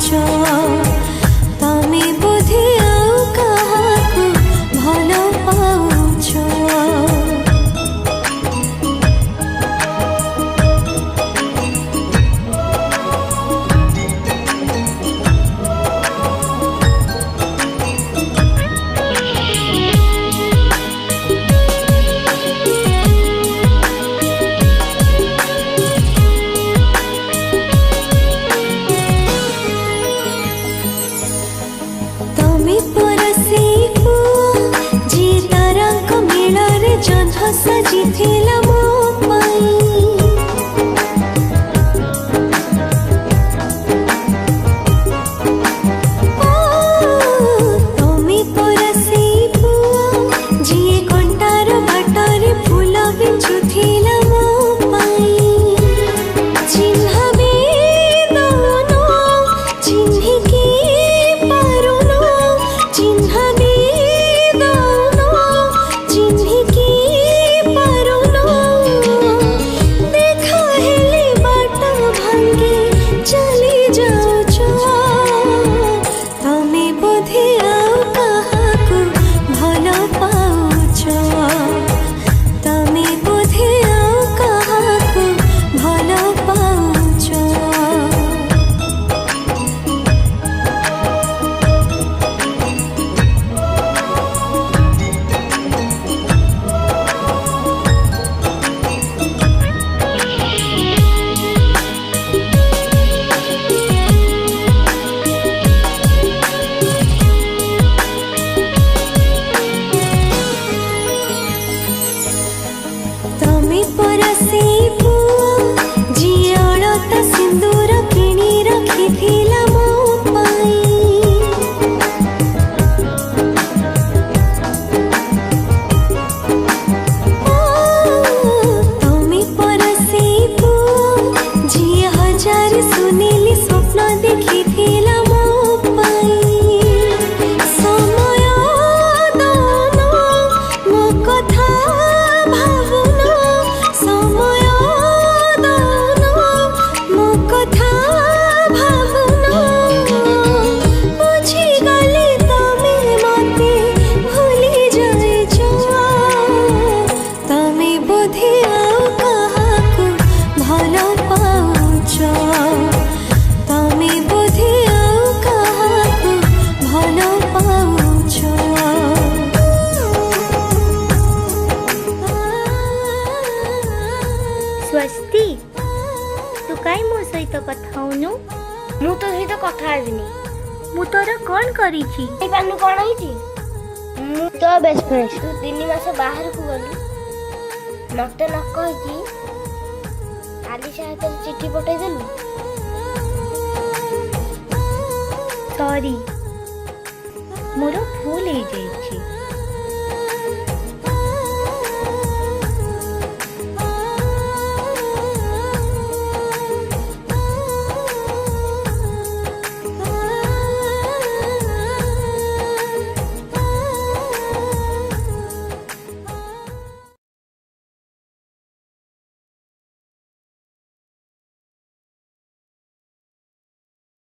पाउछ तमे बोधे आउ काहाकु भल पाउछ। सजिथिला मो पाई तमे परसे पुआ जिए कंटार बाटरे फूल बिछुथिला मो पाई चिन्हबे दनो चिन्हिके पारुनो चिन्हबे दनो चिन्हिके स्वस्ति तू काई मो सहित कथा होनु मु तो सहित कथा हेबिनी मु तोर कोन करिछि ए पानु कोन होइछि मु तो बेस्ट फ्रेंड तू 3 मास बाहर को गलु मते न कहि आलिशा हाथ चिट्ठी पठै देलु सॉरी मोर भूल हे जाइछि।